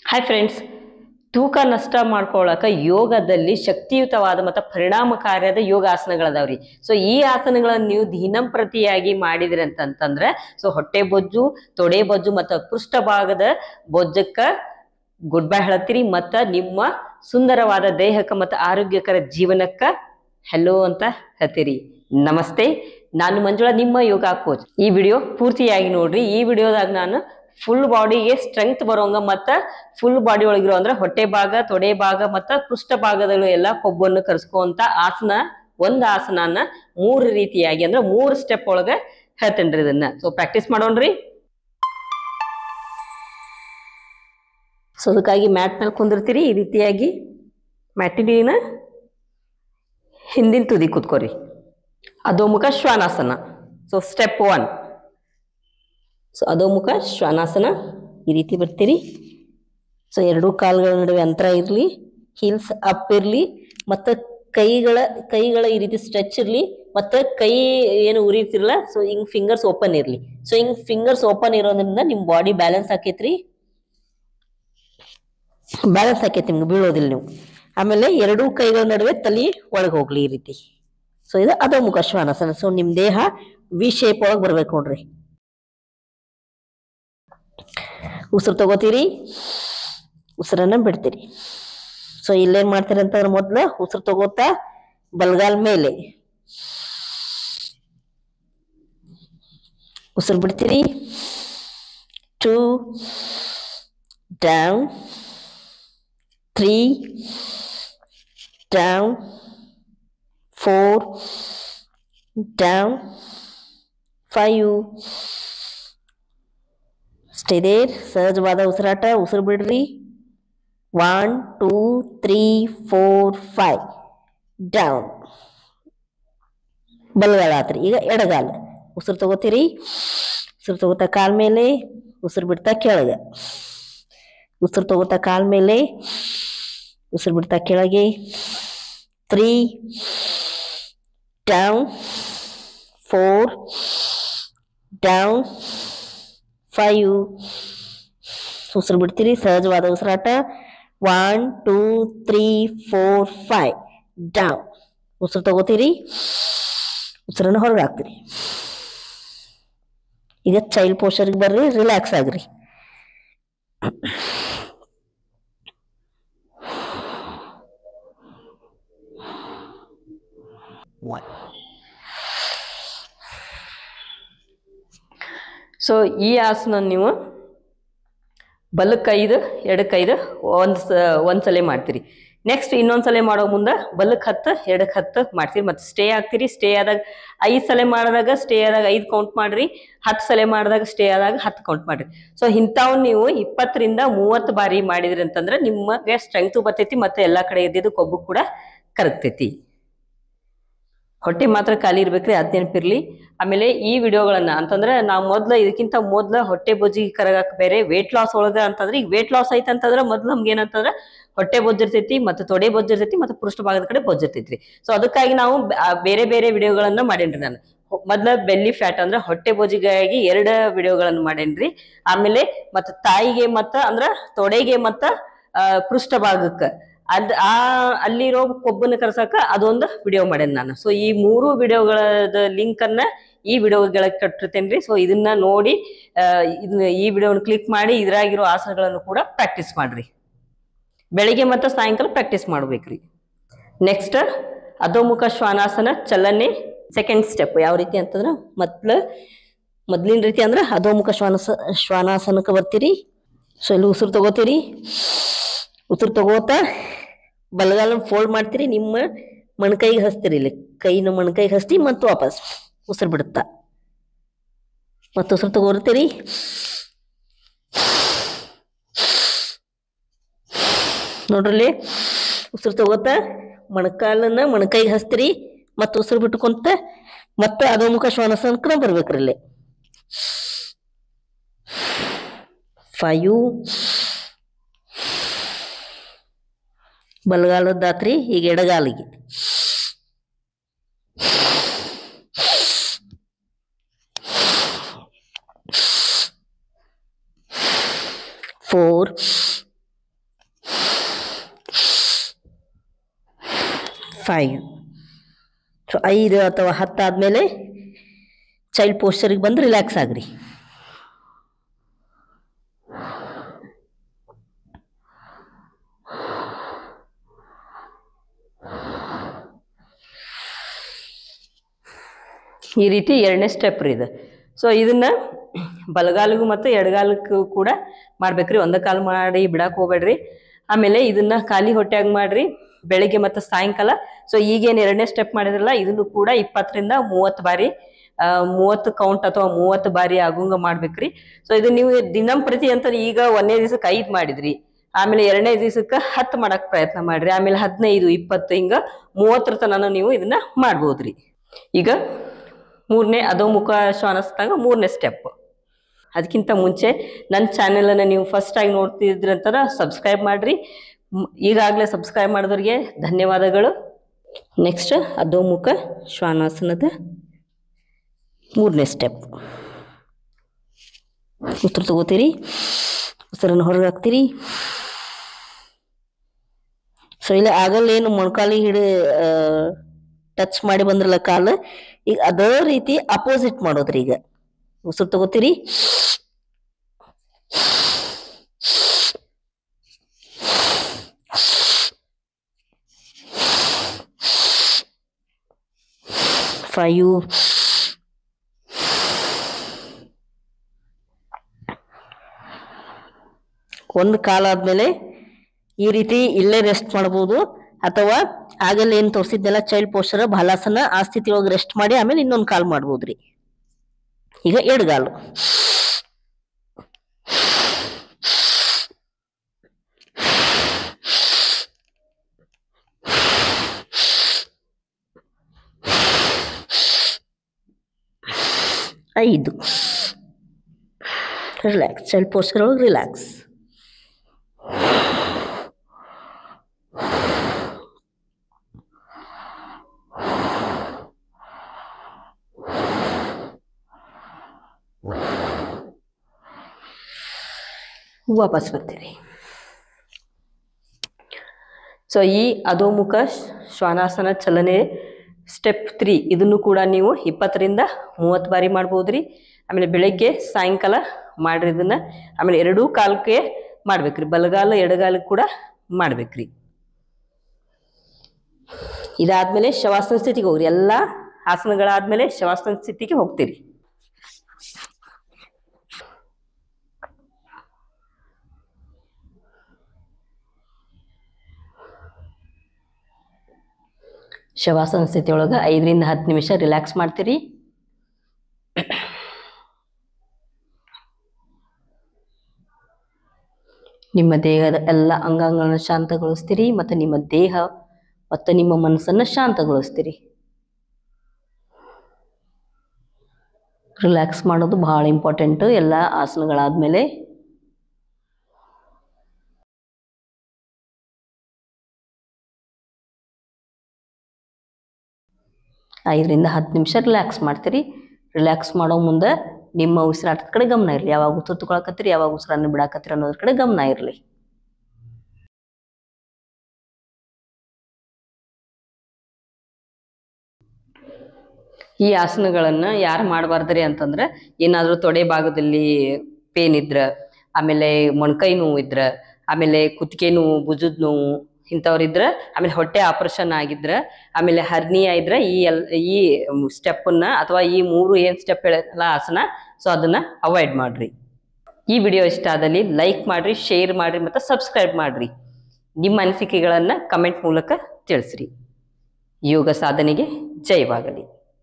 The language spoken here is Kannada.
ಹಾಯ್ ಫ್ರೆಂಡ್ಸ್, ತೂಕ ನಷ್ಟ ಮಾಡ್ಕೊಳ್ಳಕ ಯೋಗದಲ್ಲಿ ಶಕ್ತಿಯುತವಾದ ಮತ್ತು ಪರಿಣಾಮಕಾರಿಯಾದ ಯೋಗಾಸನಗಳದಾವ್ರಿ. ಸೊ ಈ ಆಸನಗಳನ್ನು ನೀವು ದಿನಂಪ್ರತಿಯಾಗಿ ಮಾಡಿದ್ರಿ ಅಂತಂದ್ರೆ ಹೊಟ್ಟೆ ಬೊಜ್ಜು, ತೊಡೆ ಬೊಜ್ಜು ಮತ್ತು ಪೃಷ್ಠಭಾಗದ ಬೊಜ್ಜಕ್ಕ ಗುಡ್ ಬೈ ಹೇಳತ್ತೀರಿ ಮತ್ತು ನಿಮ್ಮ ಸುಂದರವಾದ ದೇಹಕ್ಕೆ ಮತ್ತು ಆರೋಗ್ಯಕರ ಜೀವನಕ್ಕ ಹೆಲೋ ಅಂತ ಹೇಳ್ತೀರಿ. ನಮಸ್ತೆ, ನಾನು ಮಂಜುಳಾ, ನಿಮ್ಮ ಯೋಗ ಕೋಚ್. ಈ ವಿಡಿಯೋ ಪೂರ್ತಿಯಾಗಿ ನೋಡ್ರಿ. ಈ ವಿಡಿಯೋದಾಗ ನಾನು ಫುಲ್ ಬಾಡಿಗೆ ಸ್ಟ್ರೆಂತ್ ಬರೋಂಗ ಮತ್ತು ಫುಲ್ ಬಾಡಿ ಒಳಗಿರೋ ಅಂದ್ರೆ ಹೊಟ್ಟೆ ಭಾಗ, ತೊಡೆ ಭಾಗ ಮತ್ತು ಪೃಷ್ಠ ಭಾಗದಲ್ಲೂ ಎಲ್ಲ ಕೊಬ್ಬನ್ನು ಕರ್ಸ್ಕೊಂತ ಆಸನ, ಒಂದು ಆಸನನ 3 ರೀತಿಯಾಗಿ ಅಂದ್ರೆ 3 ಸ್ಟೆಪ್ ಒಳಗೆ ಹೇಳ್ತೇನ್ರಿ. ಇದನ್ನ ಪ್ರಾಕ್ಟೀಸ್ ಮಾಡೋಣ್ರಿ. ಅದಕ್ಕಾಗಿ ಮ್ಯಾಟ್ ಮೇಲೆ ಕುಂದಿರ್ತೀರಿ. ಈ ರೀತಿಯಾಗಿ ಮ್ಯಾಟಿನ ಹಿಂದಿನ ತುದಿ ಕೂತ್ಕೋರಿ. ಅಧೋಮುಖ ಶ್ವಾನಾಸನ. ಸ್ಟೆಪ್ 1. ಅಧೋಮುಖ ಶ್ವಾನಾಸನ. ಈ ರೀತಿ ಬರ್ತೀರಿ. ಎರಡೂ ಕಾಲುಗಳ ನಡುವೆ ಅಂತರ ಇರಲಿ, ಹೀಲ್ಸ್ ಅಪ್ ಇರಲಿ, ಮತ್ತು ಕೈಗಳ ಈ ರೀತಿ ಸ್ಟ್ರೆಚ್ ಇರಲಿ, ಮತ್ತು ಕೈ ಏನು ಉರಿತಿರಲ್ಲ, ಹಿಂಗ್ ಫಿಂಗರ್ಸ್ ಓಪನ್ ಇರಲಿ. ಹಿಂಗ್ ಫಿಂಗರ್ಸ್ ಓಪನ್ ಇರೋದ್ರಿಂದ ನಿಮ್ಮ ಬಾಡಿ ಬ್ಯಾಲೆನ್ಸ್ ಆಕೈತ್ರಿ. ಬ್ಯಾಲೆನ್ಸ್ ಆಕೈತಿ, ನಿಮ್ಗೆ ಬೀಳೋದಿಲ್ಲ ನೀವು. ಆಮೇಲೆ ಎರಡೂ ಕೈಗಳ ನಡುವೆ ತಲೆ ಒಳಗೆ ಹೋಗ್ಲಿ ಈ ರೀತಿ. ಇದು ಅಧೋಮುಖ ಶ್ವಾನಾಸನ. ನಿಮ್ಮ ದೇಹ ವಿ ಶೇಪ್ ಒಳಗೆ ಬರ್ಬೇಕು ನೋಡ್ರಿ. ಉಸಿರು ತಗೋತೀರಿ, ಉಸಿರನ್ನ ಬಿಡ್ತೀರಿ. ಇಲ್ಲೇನ್ ಮಾಡ್ತೀರಿ ಅಂತಂದ್ರೆ ಮೊದ್ಲು ಉಸಿರು ತಗೋತಾ ಬಲ್ಗಾಲ್ ಮೇಲೆ ಉಸಿರು ಬಿಡ್ತೀರಿ. 2 down, 3 down, 4 down, 5. Stay there. ಸಹಜವಾದ ಉಸಿರಾಟ. ಉಸಿರು ಬಿಡ್ರಿ. 1 2 3 4 5 ಡೌನ್. ಬಲಗಾಲ ಆತ್ರಿ. ಈಗ ಎಡಗಾಲ. ಉಸಿರು ತಗೋತೀರಿ. ಉಸಿರು ತಗೋತಾ ಕಾಲ್ ಮೇಲೆ, ಉಸಿರು ಬಿಡ್ತಾ ಕೆಳಗೆ. ಉಸಿರು ತಗೋತಾ ಕಾಲ್ ಮೇಲೆ, ಉಸಿರು ಬಿಡ್ತಾ ಕೆಳಗೆ. 3 ಡೌನ್, 4 ಡೌನ್, 5. ಉಸಿರು ಬಿಡ್ತೀರಿ. ಸಹಜವಾದ ಉಸಿರಾಟ. 1 2 3 4 5 ಡೌನ್. ಉಸಿರು ತಗೋತೀರಿ. ಉಸಿರನ್ನು ಹೊರಗೆ ಹಾಕ್ತೀರಿ. ಈಗ ಚೈಲ್ಡ್ ಪೋಸ್ಚರ್ಗೆ ಬರ್ರಿ. ರಿಲ್ಯಾಕ್ಸ್ ಆಗ್ರಿ. ಈ ಆಸನ ನೀವು ಬಲಕ್ಕೆ 5 ಎಡಕ್ಕೆ 5 ಒಂದ್ಸಲ ಮಾಡ್ತೀರಿ. ನೆಕ್ಸ್ಟ್ ಇನ್ನೊಂದ್ಸಲ ಮಾಡೋ ಮುಂದೆ ಬಲಕ್ಕೆ 10 ಎಡಕ್ಕೆ 10 ಮಾಡ್ತೀರಿ. ಮತ್ತೆ ಸ್ಟೇ ಆಗ್ತೀರಿ. ಸ್ಟೇ ಆದಾಗ 5 ಸಲ ಮಾಡಿದಾಗ ಸ್ಟೇ ಆದಾಗ 5 ಕೌಂಟ್ ಮಾಡ್ರಿ. 10 ಸಲ ಮಾಡಿದಾಗ ಸ್ಟೇ ಆದಾಗ 10 ಕೌಂಟ್ ಮಾಡ್ರಿ. ಇಂಥವ್ ನೀವು 20 ರಿಂದ 30 ಬಾರಿ ಮಾಡಿದ್ರಿ ಅಂತಂದ್ರೆ ನಿಮಗೆ ಸ್ಟ್ರೆಂತ್ ಬರ್ತೈತಿ, ಮತ್ತೆ ಎಲ್ಲಾ ಕಡೆ ಇದ್ದಿದ್ದು ಕೊಬ್ಬು ಕೂಡ ಕರಗ್ತೈತಿ. ಹೊಟ್ಟೆ ಮಾತ್ರ ಖಾಲಿ ಇರ್ಬೇಕ್ರಿ, ಅದ್ ನೆನಪಿರ್ಲಿ. ಆಮೇಲೆ ಈ ವಿಡಿಯೋಗಳನ್ನ ಅಂತಂದ್ರೆ ನಾವು ಇದಕ್ಕಿಂತ ಮೊದ್ಲ ಹೊಟ್ಟೆ ಬೊಜ್ಜಿಗೆ ಕರಗಾಕ ಬೇರೆ ವೇಟ್ ಲಾಸ್ ಒಳಗ ಅಂತಂದ್ರೆ, ಈಗ ವೇಟ್ ಲಾಸ್ ಐತೆ ಅಂತಂದ್ರೆ ಮೊದ್ಲು ನಮ್ಗೆ ಏನಂತಂದ್ರೆ ಹೊಟ್ಟೆ ಬೊಜ್ಜಿರ್ತೈತಿ, ಮತ್ತೆ ತೊಡೆ ಬೊಜ್ಜಿರ್ತೈತಿ, ಮತ್ತೆ ಪೃಷ್ಠ ಭಾಗದ ಕಡೆ ಬೊಜ್ಜಿರ್ತೈತ್ರಿ. ಅದಕ್ಕಾಗಿ ನಾವು ಬೇರೆ ಬೇರೆ ವಿಡಿಯೋಗಳನ್ನ ಮಾಡೇನ್ರಿ. ನಾನು ಮೊದ್ಲ ಬೆಲ್ಲಿ ಫ್ಯಾಟ್ ಅಂದ್ರೆ ಹೊಟ್ಟೆ ಬೊಜ್ಜಿಗಾಗಿ 2 ವಿಡಿಯೋಗಳನ್ನ ಮಾಡೇನ್ರಿ. ಆಮೇಲೆ ಮತ್ತೆ ತಾಯಿಗೆ ಮತ್ತ ಅಂದ್ರ ತೊಡೆಗೆ ಮತ್ತ ಪೃಷ್ಠ ಭಾಗಕ್ಕೆ ಅಲ್ಲಿರೋ ಕೊಬ್ಬನ್ನು ಕರ್ಸಕ ಅದೊಂದು ವಿಡಿಯೋ ಮಾಡೇನ್ ನಾನು. ಈ 3 ವಿಡಿಯೋಗಳದ ಲಿಂಕ್ ಅನ್ನ ಈ ವಿಡಿಯೋಗಳಿಗೆ ಕಟ್ಟಿರ್ತೇನ್ರಿ. ಇದನ್ನ ನೋಡಿ ಈ ವಿಡಿಯೋನ ಕ್ಲಿಕ್ ಮಾಡಿ ಇದ್ರಾಗಿರೋ ಆಸನಗಳನ್ನು ಕೂಡ ಪ್ರಾಕ್ಟೀಸ್ ಮಾಡ್ರಿ. ಬೆಳಿಗ್ಗೆ ಮತ್ತು ಸಾಯಂಕಾಲ ಪ್ರಾಕ್ಟೀಸ್ ಮಾಡ್ಬೇಕ್ರಿ. ನೆಕ್ಸ್ಟ್ ಅಧೋಮುಖ ಶ್ವಾನಾಸನ ಚಲನೆ ಸೆಕೆಂಡ್ ಸ್ಟೆಪ್. ಯಾವ ರೀತಿ ಅಂತಂದ್ರೆ ಮೊದ್ಲಿನ ರೀತಿ ಅಂದ್ರೆ ಅಧೋಮುಖ ಶ್ವಾನಾಸನಕ್ಕೆ ಬರ್ತೀರಿ. ಇಲ್ಲಿ ಉಸಿರು ತಗೋತೀರಿ. ಉಸಿರು ತಗೋತಾ ಬಲಗಾಲನ್ನು ಫೋಲ್ಡ್ ಮಾಡ್ತೀರಿ. ನಿಮ್ಮ ಮಣ್ಕೈಗೆ ಹಸ್ತೀರಿ. ಇಲ್ಲಿ ಕೈನ ಮಣ್ಕೈಗೆ ಹಸ್ತಿ ಮತ್ತು ವಾಪಸ್ ಉಸಿರು ಬಿಡುತ್ತಾ ಮತ್ತು ಉಸಿರು ತಗೋರ್ತೀರಿ. ನೋಡ್ರಲ್ಲಿ ಉಸಿರು ತಗೋತಾ ಮಣ್ಕಾಲನ್ನ ಮಣ್ಕೈಗೆ ಹಸ್ತೀರಿ ಮತ್ತು ಉಸಿರು ಬಿಟ್ಕೊಂತ ಮತ್ತೆ ಅಧೋಮುಖ ಶ್ವಾನಾಸನಕ್ಕೆ ಬರ್ಬೇಕ್ರಿ. ಇಲ್ಲಿ 5 ಬಲಗಾಲದ್ದಾತ್ರಿ. ಈಗ ಎಡಗಾಲಿಗೆ 4 5. ಸೊ 5 ಅಥವಾ 10 ಆದಮೇಲೆ ಚೈಲ್ಡ್ ಪೋಸ್ಚರಿಗೆ ಬಂದು ರಿಲ್ಯಾಕ್ಸ್ ಆಗ್ರಿ. ಈ ರೀತಿ ಎರಡನೇ ಸ್ಟೆಪ್ ರೀ ಇದು. ಸೊ ಇದನ್ನ ಬಲಗಾಲಿಗೂ ಮತ್ತು ಎಡಗಾಲಕ್ಕೂ ಕೂಡ ಮಾಡ್ಬೇಕ್ರಿ. ಒಂದೇ ಕಾಲು ಮಾಡಿ ಬಿಡಕ್ಕೆ ಹೋಗ್ಬೇಡ್ರಿ. ಆಮೇಲೆ ಇದನ್ನ ಖಾಲಿ ಹೊಟ್ಟೆಯಾಗಿ ಮಾಡ್ರಿ ಬೆಳಿಗ್ಗೆ ಮತ್ತು ಸಾಯಂಕಾಲ. ಸೊ ಈಗೇನು ಎರಡನೇ ಸ್ಟೆಪ್ ಮಾಡಿದ್ರಲ್ಲ ಇದನ್ನು ಕೂಡ 20 ರಿಂದ 30 ಬಾರಿ 30 ಕೌಂಟ್ ಅಥವಾ 30 ಬಾರಿ ಆಗುಂಗ ಮಾಡ್ಬೇಕ್ರಿ. ಸೊ ಇದು ನೀವು ದಿನಂಪ್ರತಿ ಅಂತ ಈಗ 1ನೇ ದಿವಸಕ್ಕೆ 5 ಮಾಡಿದ್ರಿ, ಆಮೇಲೆ 2ನೇ ದಿವಸಕ್ಕೆ 10 ಮಾಡಕ್ ಪ್ರಯತ್ನ ಮಾಡ್ರಿ, ಆಮೇಲೆ 15, 20 ಹಿಂಗ 30 ತನಕ ನೀವು ಇದನ್ನ ಮಾಡ್ಬೋದ್ರಿ. ಈಗ 3ನೇ ಅಧೋಮುಖ ಶ್ವಾನಾಸನ 3ನೇ ಸ್ಟೆಪ್. ಅದಕ್ಕಿಂತ ಮುಂಚೆ ನನ್ನ ಚಾನೆಲನ್ನು ನೀವು ಫಸ್ಟ್ ಆಗಿ ನೋಡ್ತಿದ್ರಂತ ಸಬ್ಸ್ಕ್ರೈಬ್ ಮಾಡ್ರಿ. ಈಗಾಗಲೇ ಸಬ್ಸ್ಕ್ರೈಬ್ ಮಾಡಿದವ್ರಿಗೆ ಧನ್ಯವಾದಗಳು. ನೆಕ್ಸ್ಟ್ ಅಧೋಮುಖ ಶ್ವಾನಾಸನದ 3ನೇ ಸ್ಟೆಪ್. ಉಸಿರು ತಗೋತೀರಿ, ಉಸಿರನ್ನು ಹೊರಗೆ ಹಾಕ್ತೀರಿ. ಸೊ ಇಲ್ಲ ಆಗಲ್ಲೇನು ಮೊಣಕಾಲಿ ಟಚ್ ಮಾಡಿ ಬಂದ್ರಲ್ಲ ಕಾಲು, ಈಗ ಅದೇ ರೀತಿ ಅಪೋಸಿಟ್ ಮಾಡೋದ್ರಿ. ಈಗ ಉಸಿರು ತಗೋತೀರಿ, ಫೈವ್, 1 ಕಾಲಾದ್ಮೇಲೆ ಈ ರೀತಿ ಇಲ್ಲೇ ರೆಸ್ಟ್ ಮಾಡ್ಬೋದು, ಅಥವಾ ಆಗಲ್ಲ ಏನ್ ತೋರಿಸಿದ್ನೆಲ್ಲ ಚೈಲ್ಡ್ ಪೋಸ್ಚರ್ ಬಾಲಾಸನ ಆ ಸ್ಥಿತಿ ಒಳಗೆ ರೆಸ್ಟ್ ಮಾಡಿ ಆಮೇಲೆ ಇನ್ನೊಂದು ಕಾಲು ಮಾಡ್ಬೋದ್ರಿ. ಈಗ ಎಡಗಾಲು, ಐದು, ರಿಲ್ಯಾಕ್ಸ್, ಚೈಲ್ಡ್ ಪೋಸ್ಚರ್ ಒಳಗೆ ರಿಲ್ಯಾಕ್ಸ್. ವಾಪಸ್ ಬರ್ತೀರಿ. ಸೊ ಈ ಅಧೋಮುಖ ಶ್ವಾನಾಸನ ಚಲನೆ ಸ್ಟೆಪ್ 3 ಇದನ್ನು ಕೂಡ ನೀವು 20 ರಿಂದ 30 ಬಾರಿ ಮಾಡ್ಬೋದ್ರಿ. ಆಮೇಲೆ ಬೆಳಗ್ಗೆ ಸಾಯಂಕಾಲ ಮಾಡ್ರಿ ಇದನ್ನ. ಆಮೇಲೆ 2 ಕಾಲಕ್ಕೆ ಮಾಡ್ಬೇಕ್ರಿ, ಬಲಗಾಲ ಎಡಗಾಲಕ್ಕೆ ಕೂಡ ಮಾಡ್ಬೇಕ್ರಿ. ಇದಾದ್ಮೇಲೆ ಶವಾಸನ ಸ್ಥಿತಿಗೆ ಹೋಗ್ರಿ. ಎಲ್ಲ ಆಸನಗಳಾದ್ಮೇಲೆ ಶವಾಸನ ಸ್ಥಿತಿಗೆ ಹೋಗ್ತೀರಿ. ಶವಾಸನ ಸ್ಥಿತಿ ಒಳಗೆ 5 ರಿಂದ 10 ನಿಮಿಷ ರಿಲ್ಯಾಕ್ಸ್ ಮಾಡ್ತೀರಿ. ನಿಮ್ಮ ದೇಹದ ಎಲ್ಲ ಅಂಗಾಂಗಗಳನ್ನು ಶಾಂತಗೊಳಿಸ್ತೀರಿ ಮತ್ತು ನಿಮ್ಮ ದೇಹ ಮತ್ತು ನಿಮ್ಮ ಮನಸ್ಸನ್ನು ಶಾಂತಗೊಳಿಸ್ತೀರಿ. ರಿಲ್ಯಾಕ್ಸ್ ಮಾಡೋದು ಬಹಳ ಇಂಪಾರ್ಟೆಂಟ್ ಎಲ್ಲ ಆಸನಗಳಾದ್ಮೇಲೆ. 5 ರಿಂದ 10 ನಿಮಿಷ ರಿಲ್ಯಾಕ್ಸ್ ಮಾಡ್ತೀರಿ. ರಿಲ್ಯಾಕ್ಸ್ ಮಾಡೋ ಮುಂದೆ ನಿಮ್ಮ ಉಸಿರಾಟದ ಕಡೆ ಗಮನ ಇರಲಿ. ಯಾವಾಗ ಉಸಿರು ತಗೊಳಕತ್ತೀರಿ, ಯಾವಾಗ ಉಸಿರನ್ನು ಬಿಡಾಕತ್ತೀರಿ ಅನ್ನೋದ್ರ ಕಡೆ ಗಮನ ಇರಲಿ. ಈ ಆಸನಗಳನ್ನು ಯಾರು ಮಾಡಬಾರ್ದ್ರಿ ಅಂತಂದ್ರೆ, ಏನಾದರೂ ತೊಡೆ ಭಾಗದಲ್ಲಿ ಪೇನ್ ಇದ್ರ, ಆಮೇಲೆ ಮೊಣಕೈ ನೋವು ಇದ್ರ, ಆಮೇಲೆ ಕುತ್ತಿಗೆ ನೋವು, ಭುಜದ ನೋವು ಇಂಥವ್ರಿದ್ರ, ಆಮೇಲೆ ಹೊಟ್ಟೆ ಆಪರೇಷನ್ ಆಗಿದ್ರ, ಆಮೇಲೆ ಹರ್ನಿಯಾ ಇದ್ರ ಈ ಸ್ಟೆಪ್ಪನ್ನ ಅಥವಾ ಈ 3 ಏನು ಸ್ಟೆಪ್ ಹೇಳಲ್ಲ ಆಸನ, ಸೊ ಅದನ್ನ ಅವಾಯ್ಡ್ ಮಾಡ್ರಿ. ಈ ವಿಡಿಯೋ ಇಷ್ಟ ಆದಲ್ಲಿ ಲೈಕ್ ಮಾಡ್ರಿ, ಶೇರ್ ಮಾಡ್ರಿ ಮತ್ತು ಸಬ್ಸ್ಕ್ರೈಬ್ ಮಾಡ್ರಿ. ನಿಮ್ಮ ಅನಿಸಿಕೆಗಳನ್ನು ಕಮೆಂಟ್ ಮೂಲಕ ತಿಳಿಸ್ರಿ. ಯೋಗ ಸಾಧನೆಗೆ ಜಯವಾಗಲಿ.